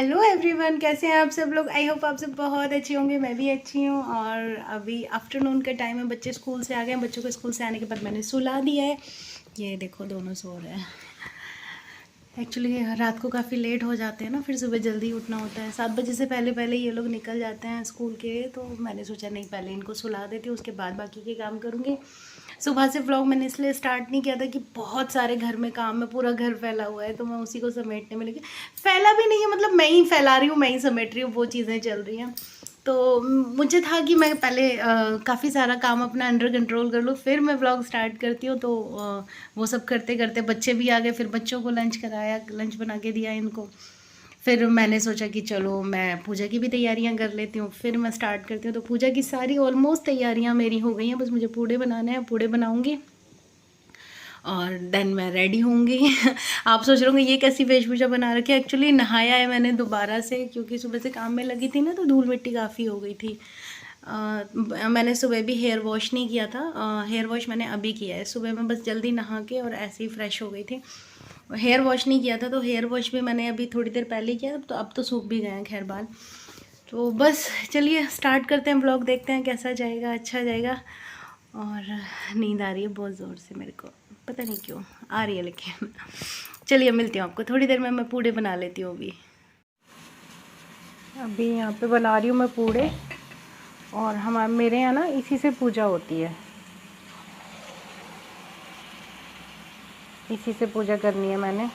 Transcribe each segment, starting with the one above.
Hello everyone, कैसे हैं आप सब लोग। आई होप आप सब बहुत अच्छे होंगे। मैं भी अच्छी हूँ। और अभी आफ्टरनून का टाइम है, बच्चे स्कूल से आ गए हैं। बच्चों को स्कूल से आने के बाद मैंने सुला दिया है। ये देखो दोनों सो रहे हैं। एक्चुअली रात को काफ़ी लेट हो जाते हैं ना, फिर सुबह जल्दी उठना होता है। 7 बजे से पहले पहले ये लोग निकल जाते हैं स्कूल के, तो मैंने सोचा नहीं पहले इनको सुला देती हूँ, उसके बाद बाकी के काम करूँगी। सुबह से व्लॉग मैंने इसलिए स्टार्ट नहीं किया था कि बहुत सारे घर में काम है, पूरा घर फैला हुआ है, तो मैं उसी को समेटने में लगी। फैला भी नहीं है, मतलब मैं ही फैला रही हूँ, मैं ही समेट रही हूँ, वो चीज़ें चल रही हैं। तो मुझे था कि मैं पहले काफ़ी सारा काम अपना अंडर कंट्रोल कर लूँ, फिर मैं व्लॉग स्टार्ट करती हूँ। तो वो सब करते करते बच्चे भी आ गए, फिर बच्चों को लंच कराया, लंच बना के दिया इनको। फिर मैंने सोचा कि चलो मैं पूजा की भी तैयारियां कर लेती हूँ, फिर मैं स्टार्ट करती हूँ। तो पूजा की सारी ऑलमोस्ट तैयारियां मेरी हो गई हैं, बस मुझे पूड़े बनाने हैं, पूड़े बनाऊँगी और देन मैं रेडी होंगी। आप सोच रहे होंगे ये कैसी वेशभूषा बना रखी है। एक्चुअली नहाया है मैंने दोबारा से, क्योंकि सुबह से काम में लगी थी ना, तो धूल मिट्टी काफ़ी हो गई थी। मैंने सुबह भी हेयर वॉश नहीं किया था। हेयर वॉश मैंने अभी किया है। सुबह मैं बस जल्दी नहा के और ऐसे ही फ्रेश हो गई थी। हेयर वॉश नहीं किया था, तो हेयर वॉश भी मैंने अभी थोड़ी देर पहले किया, तो अब तो सूख भी गए हैं खैर बाल। तो बस चलिए स्टार्ट करते हैं व्लॉग, देखते हैं कैसा जाएगा, अच्छा जाएगा। और नींद आ रही है बहुत ज़ोर से मेरे को, पता नहीं क्यों आ रही है, लेकिन चलिए मिलती हूँ आपको थोड़ी देर में। मैं पूड़े बना लेती हूँ अभी यहाँ पे बना रही हूँ मैं पूड़े। और मेरे यहाँ ना इसी से पूजा होती है, इसी से पूजा करनी है मैंने,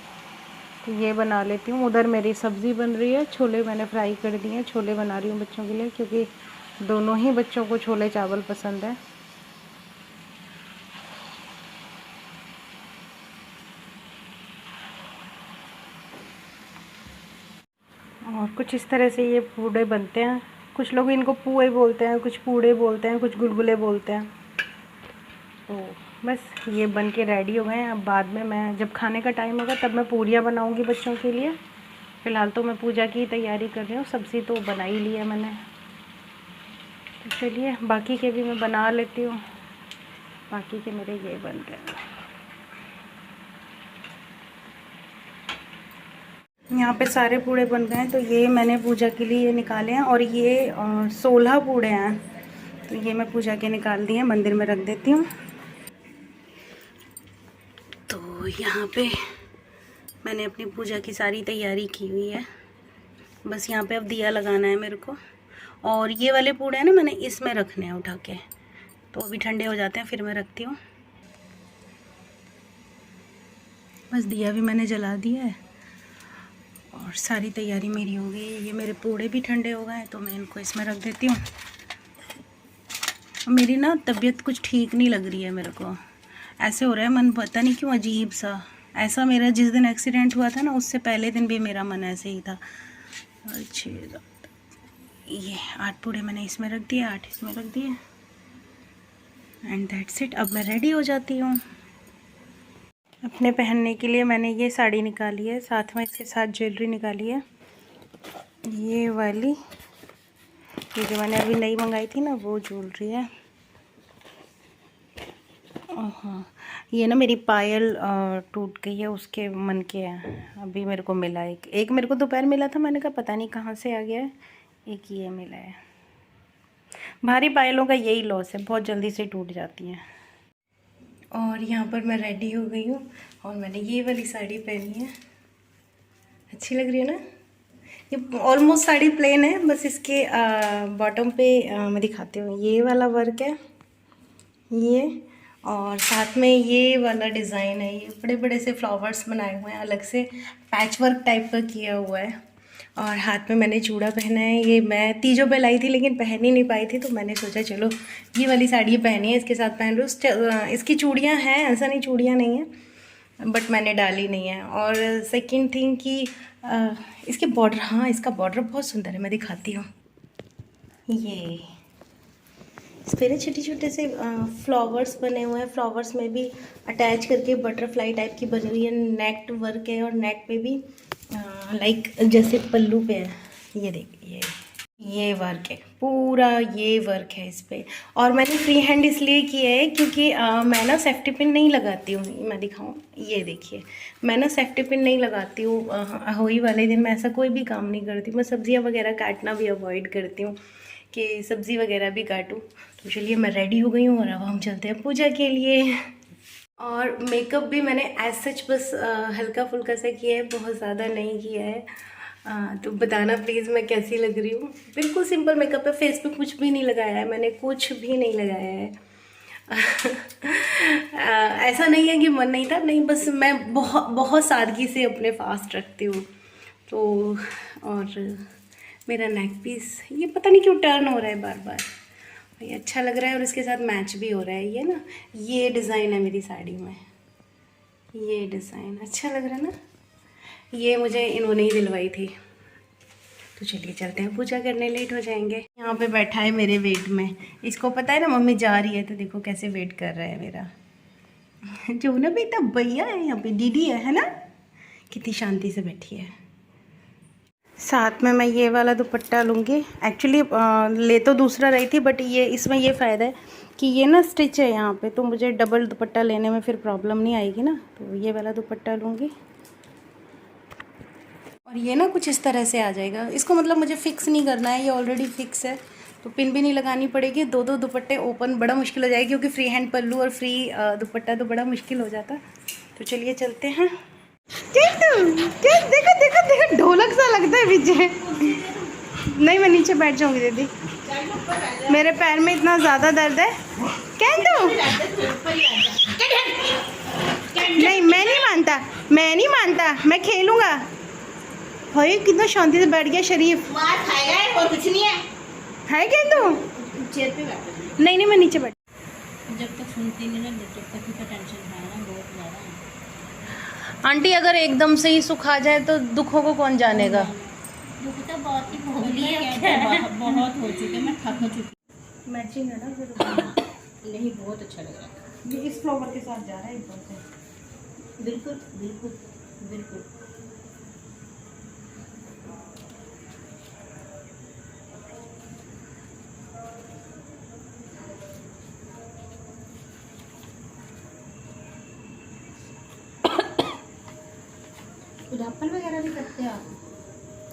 तो ये बना लेती हूँ। उधर मेरी सब्ज़ी बन रही है, छोले मैंने फ्राई कर दिए हैं, छोले बना रही हूँ बच्चों के लिए, क्योंकि दोनों ही बच्चों को छोले चावल पसंद है। और कुछ इस तरह से ये पूड़े बनते हैं। कुछ लोग इनको पुए बोलते हैं, कुछ पूड़े बोलते हैं, कुछ गुलगुले बोलते हैं। तो बस ये बन के रेडी हो गए हैं। अब बाद में मैं जब खाने का टाइम होगा तब मैं पूरियाँ बनाऊंगी बच्चों के लिए। फ़िलहाल तो मैं पूजा की तैयारी कर रही हूँ, सब्ज़ी तो बना ही ली है मैंने। तो चलिए बाकी के भी मैं बना लेती हूँ। बाकी के मेरे ये बन रहे हैं। यहाँ पे सारे पूड़े बन गए हैं, तो ये मैंने पूजा के लिए निकाले हैं। और ये 16 पूड़े हैं, तो ये मैं पूजा के निकाल दिए हैं, मंदिर में रख देती हूँ। तो यहाँ पे मैंने अपनी पूजा की सारी तैयारी की हुई है, बस यहाँ पे अब दिया लगाना है मेरे को। और ये वाले पूड़े हैं ना, मैंने इसमें रखने हैं उठा के, तो अभी ठंडे हो जाते हैं फिर मैं रखती हूँ। बस दिया भी मैंने जला दिया है और सारी तैयारी मेरी हो गई है। ये मेरे पूड़े भी ठंडे हो गए हैं, तो मैं इनको इसमें रख देती हूँ। मेरी ना तबीयत कुछ ठीक नहीं लग रही है मेरे को, ऐसे हो रहा है मन, पता नहीं क्यों अजीब सा। ऐसा मेरा जिस दिन एक्सीडेंट हुआ था ना, उससे पहले दिन भी मेरा मन ऐसे ही था। अच्छे ये 8 पूड़े मैंने इसमें रख दिए, 8 इसमें रख दिए, एंड दैट्स इट। अब मैं रेडी हो जाती हूँ। अपने पहनने के लिए मैंने ये साड़ी निकाली है, साथ में इसके साथ ज्वेलरी निकाली है। ये वाली, ये जो मैंने अभी नई मंगाई थी ना, वो ज्वेलरी है। हाँ, ये ना मेरी पायल टूट गई है, उसके मन के हैं। अभी मेरे को मिला एक मेरे को दोपहर मिला था, मैंने कहा पता नहीं कहाँ से आ गया है। एक ये मिला है। भारी पायलों का यही लॉस है, बहुत जल्दी से टूट जाती हैं। और यहाँ पर मैं रेडी हो गई हूँ और मैंने ये वाली साड़ी पहनी है। अच्छी लग रही है ना। ये ऑलमोस्ट साड़ी प्लेन है, बस इसके बॉटम पे मैं दिखाती हूँ, ये वाला वर्क है ये, और साथ में ये वाला डिज़ाइन है। ये बड़े बड़े से फ्लावर्स बनाए हुए हैं, अलग से पैच वर्क टाइप का किया हुआ है। और हाथ में मैंने चूड़ा पहना है। ये मैं तीजों पे लाई थी लेकिन पहन ही नहीं पाई थी, तो मैंने सोचा चलो ये वाली साड़ी पहनी है, इसके साथ पहन लो। इसकी चूड़ियाँ हैं, ऐसा नहीं चूड़ियाँ नहीं हैं, बट मैंने डाली नहीं है। और सेकंड थिंग कि इसके बॉर्डर, हाँ इसका बॉर्डर बहुत सुंदर है, मैं दिखाती हूँ। ये इस पर छोटे छोटे से फ्लावर्स बने हुए हैं, फ्लावर्स में भी अटैच करके बटरफ्लाई टाइप की बनी हुई है। नेक वर्क है और नेक पे भी लाइक जैसे पल्लू पे है। ये देखिए, ये वर्क है पूरा, ये वर्क है इस पे। और मैंने फ्री हैंड इसलिए किया है क्योंकि मैं ना सेफ्टी पिन नहीं लगाती हूँ। मैं दिखाऊँ, ये देखिए, मैं ना सेफ्टी पिन नहीं लगाती हूँ। होली वाले दिन मैं ऐसा कोई भी काम नहीं करती। मैं सब्जियाँ वगैरह काटना भी अवॉइड करती हूँ कि सब्ज़ी वगैरह भी काटूँ। तो चलिए मैं रेडी हो गई हूँ और अब हम चलते हैं पूजा के लिए। और मेकअप भी मैंने एज सच बस हल्का फुल्का सा किया है, बहुत ज़्यादा नहीं किया है। तो बताना प्लीज़ मैं कैसी लग रही हूँ। बिल्कुल सिंपल मेकअप है, फेस पे कुछ भी नहीं लगाया है मैंने, कुछ भी नहीं लगाया है। ऐसा नहीं है कि मन नहीं था, नहीं, बस मैं बहुत बहुत सादगी से अपने फास्ट रखती हूँ। तो और मेरा नेक पीस ये पता नहीं क्यों टर्न हो रहा है बार बार, ये अच्छा लग रहा है और इसके साथ मैच भी हो रहा है। ये ना, ये डिज़ाइन है मेरी साड़ी में, ये डिज़ाइन अच्छा लग रहा है ना। ये मुझे इन्होंने ही दिलवाई थी। तो चलिए चलते हैं पूजा करने, लेट हो जाएंगे। यहाँ पे बैठा है मेरे वेट में, इसको पता है ना मम्मी जा रही है, तो देखो कैसे वेट कर रहा है मेरा। जो ना बेटा भैया है यहाँ पे, दीदी है ना, कितनी शांति से बैठी है। साथ में मैं ये वाला दुपट्टा लूँगी। एक्चुअली ले तो दूसरा रही थी, बट ये इसमें ये फ़ायदा है कि ये ना स्टिच है यहाँ पे, तो मुझे डबल दुपट्टा लेने में फिर प्रॉब्लम नहीं आएगी ना। तो ये वाला दुपट्टा लूँगी और ये ना कुछ इस तरह से आ जाएगा। इसको मतलब मुझे फ़िक्स नहीं करना है, ये ऑलरेडी फ़िक्स है, तो पिन भी नहीं लगानी पड़ेगी। दो दो दुपट्टे ओपन बड़ा मुश्किल हो जाएगा, क्योंकि फ्री हैंड पल्लू और फ्री दुपट्टा तो बड़ा मुश्किल हो जाता। तो चलिए चलते हैं। देखो देखो देखो, ढोलक सा लगता है पीछे। नहीं, मैं नीचे बैठ जाऊंगी दीदी, मेरे पैर में इतना ज़्यादा दर्द है। कह दो नहीं, मैं नहीं मानता, मैं नहीं मानता, मैं खेलूंगा। भाई कितना शांति से बैठ गया शरीफ। मार खाएगा और कुछ नहीं है क्या तू? चेयर पे बैठ। नहीं, मैं नीचे बैठ। जब तक सुनती नहीं ना, जब तक इसका टेंशन है ना, बहुत ज़्यादा है। आंटी अगर एकदम से ही सुख आ जाए तो दुखों को कौन जानेगा। दुख तो बहुत ही भोग लिया, बहुत हो चुके, मैं थक चुकी। मैचिंग है ना फिर। नहीं, बहुत अच्छा लग रहा है। ये इस फ्लावर के साथ जा रहा है ऊपर से। बिल्कुल बिल्कुल बिल्कुल। उदापन वगैरह भी करते हैं आप?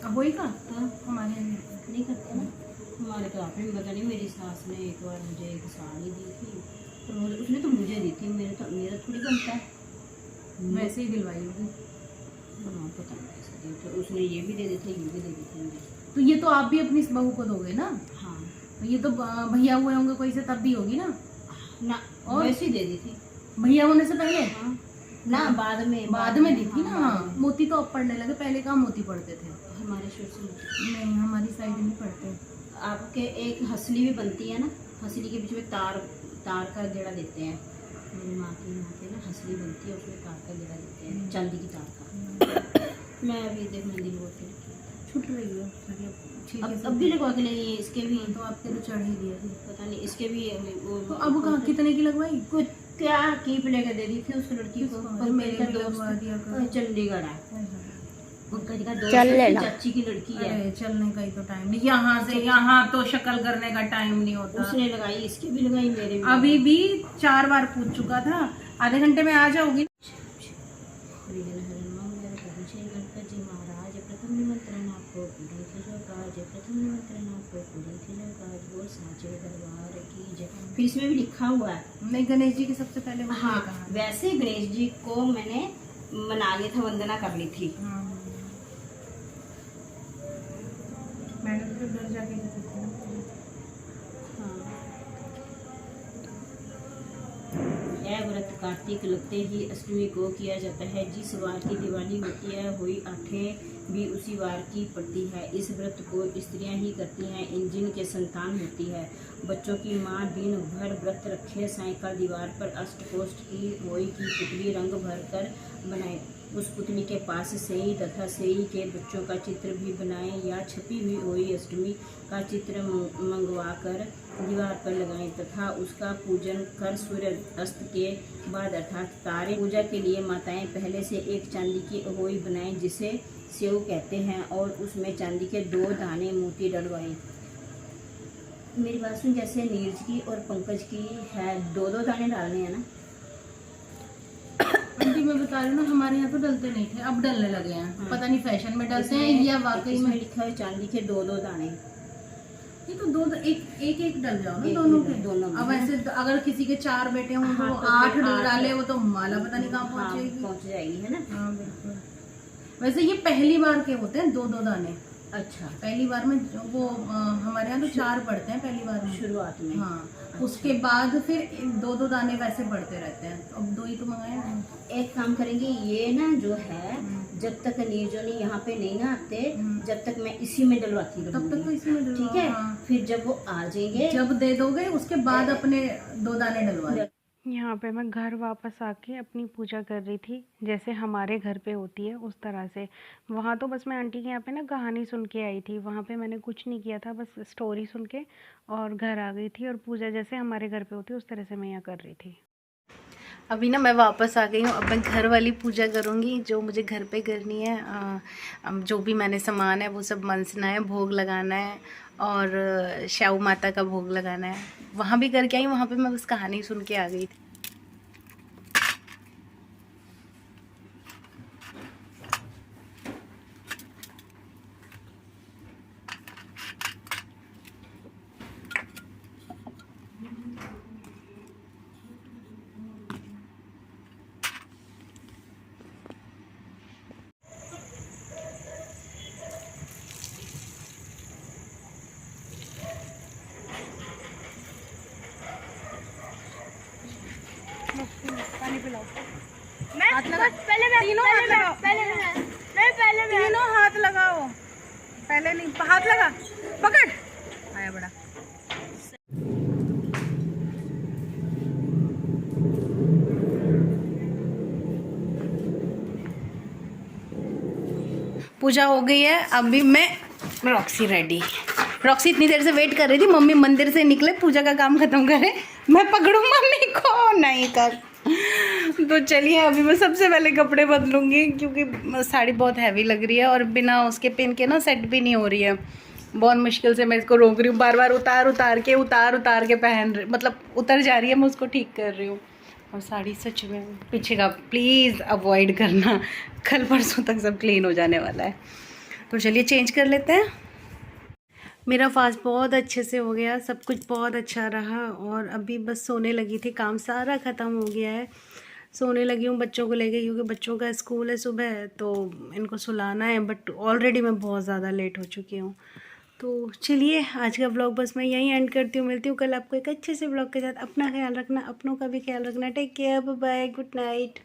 अब वही का हाँ, हमारे नहीं करते ना हमारे। तो आपने पता नहीं, मेरी सास ने एक बार मुझे एक साड़ी दी थी, और उसने तो मुझे दी थी, मेरा थोड़ी बनता है। वैसे ही दिलवाई होगी। हाँ, पता नहीं कैसे दी, तो उसने ये भी दे दी थी, ये भी दे दी थी मुझे। तो ये तो आप भी अपनी इस बहू को दोगे ना। हाँ, तो ये तो भैया हुए होंगे कोई से, तब भी होगी ना। ना, और वैसे ही दे दी थी। भैया होने से पहले? हाँ, ना, बाद में दी थी ना। हाँ, मोती तो अब पड़ने लगे, पहले कहाँ मोती पड़ते थे हमारे शुरू से। नहीं, हमारी साइड नहीं पड़ते। आपके एक हंसली भी बनती है ना, हंसली के बीच में तार का गेड़ा देते हैं। मेरी माँ के यहाँ पे ना हंसली बनती है, उसमें तार का गेड़ा देते हैं, चांदी की तार का। मैं अभी देख मंदिर बोल के छूट रही है, अब भी लगवा के नहीं है इसके भी। तो आपके तो चढ़ ही दिया थी। पता नहीं इसके भी वो। तो अब कहाँ कितने की लगवाई? कुछ क्या कीप लेके दे दी थी उस लड़की को। और मेरे का दोस्त चंडीगढ़ है, उनका दोस्त चल लेना। चाची की लड़की है। अरे चलने का ही तो टाइम नहीं, यहाँ से यहाँ तो शक्ल करने का टाइम नहीं होता। उसने लगाई, इसकी भी लगाई, मेरे भी। अभी भी 4 बार पूछ चुका था, आधे घंटे में आ जाओगी। गणपति महाराज प्रथम निमंत्रण आपको, प्रथम निमंत्रण आपको, बोल साचे दरबार की जय। फिर इसमें भी लिखा हुआ है। नहीं, गणेश जी के सबसे पहले हाँ, वैसे गणेश जी को मैंने मना लिया था, वंदना कर ली थी। मैंने तो घर जाके यह व्रत कार्तिक लगते ही अष्टमी को किया जाता है। जिस वार की दिवाली होती है, हुई आठें भी उसी वार की पड़ती है। इस व्रत को स्त्रियां ही करती हैं, जिनके संतान होती है। बच्चों की माँ दिन भर व्रत रखे, सायंकाल दीवार पर अष्टकोष्ठ की होई की पुतली रंग भर कर बनाए। उस पुतली के पास सेई तथा सेई के बच्चों का चित्र भी बनाएं, या छपी हुई होई अष्टमी का चित्र मंगवा कर दीवार पर लगाएं तथा उसका पूजन कर सूर्य अस्त के बाद अर्थात तारे पूजा के लिए माताएं पहले से एक चांदी की होई बनाएं, जिसे सेव कहते हैं, और उसमें चांदी के 2 दाने मोती डलवाएं। मेरी बात सुन, जैसे नीरज की और पंकज की है, 2-2 दाने डालने हैं ना? आंटी मैं बता रही हूँ ना, हमारे यहाँ तो डलते नहीं थे, अब डलने लगे हैं। हाँ। पता नहीं फैशन में डलते हैं या वाकई इसमें में। लिखा है चांदी के 2-2 दाने। ये तो दो एक डल जाओ ना एक दोनों ही के। दोनों में। अब ऐसे अगर किसी के 4 बेटे हों तो हाँ, वो तो 8 फिर आठ डाले, वो तो माला पता नहीं कहाँ हाँ, पहुँचेगी। पहुँच जाएगी, है ना? हाँ बिल्कुल। वैसे ये पहली बार के होते हैं 2-2 दाने। अच्छा, पहली बार में वो हमारे यहाँ तो 4 पड़ते हैं पहली बार में। शुरुआत में। हाँ, उसके बाद फिर 2-2 दाने वैसे बढ़ते रहते हैं। अब 2 ही तो मंगाए हैं। एक काम करेंगे, ये ना जो है, जब तक नीरजनी यहाँ पे नहीं ना आते, जब तक मैं इसी में डलवाती तब तक तो रहूंगी। इसी में डलवाओ। ठीक है, हाँ। फिर जब वो आ जाएंगे, जब दे दोगे उसके बाद अपने 2 दाने डलवा दो। यहाँ पे मैं घर वापस आके अपनी पूजा कर रही थी, जैसे हमारे घर पे होती है उस तरह से। वहाँ तो बस मैं आंटी के यहाँ पे ना कहानी सुन के आई थी, वहाँ पे मैंने कुछ नहीं किया था, बस स्टोरी सुन के और घर आ गई थी। और पूजा जैसे हमारे घर पे होती है उस तरह से मैं यहाँ कर रही थी। अभी ना मैं वापस आ गई हूँ। अब मैं घर वाली पूजा करूँगी जो मुझे घर पे करनी है। जो भी मैंने सामान है वो सब मनसना है, भोग लगाना है और श्याऊ माता का भोग लगाना है। वहाँ भी करके आई, वहाँ पे मैं बस कहानी सुन के आ गई थी। पानी पिलाओ। हाथ लगा, तीनों हाथ लगाओ, तीनों हाथ लगाओ। पहले नहीं, हाथ लगा, पकड़, आया बड़ा। पूजा हो गई है। अभी मैं रॉक्सी रेडी। रॉक्सी इतनी देर से वेट कर रही थी, मम्मी मंदिर से निकले पूजा का काम खत्म करे, मैं पकड़ूं मम्मी को, नहीं कर। तो चलिए अभी मैं सबसे पहले कपड़े बदलूंगी क्योंकि साड़ी बहुत हैवी लग रही है और बिना उसके पिन के ना सेट भी नहीं हो रही है। बहुत मुश्किल से मैं इसको रोक रही हूँ, बार बार उतार उतार के पहन रही, मतलब उतर जा रही है, मैं उसको ठीक कर रही हूँ। और साड़ी सच में पीछे का प्लीज़ अवॉइड करना, कल परसों तक सब क्लीन हो जाने वाला है। तो चलिए चेंज कर लेते हैं। मेरा फास्ट बहुत अच्छे से हो गया, सब कुछ बहुत अच्छा रहा और अभी बस सोने लगी थी, काम सारा ख़त्म हो गया है। सोने लगी हूँ बच्चों को लेके क्योंकि बच्चों का स्कूल है सुबह, तो इनको सुलाना है। बट ऑलरेडी मैं बहुत ज़्यादा लेट हो चुकी हूँ। तो चलिए आज का व्लॉग बस मैं यहीं एंड करती हूँ। मिलती हूँ कल आपको एक अच्छे से व्लॉग के साथ। अपना ख्याल रखना, अपनों का भी ख्याल रखना। Take care, bye bye, good night.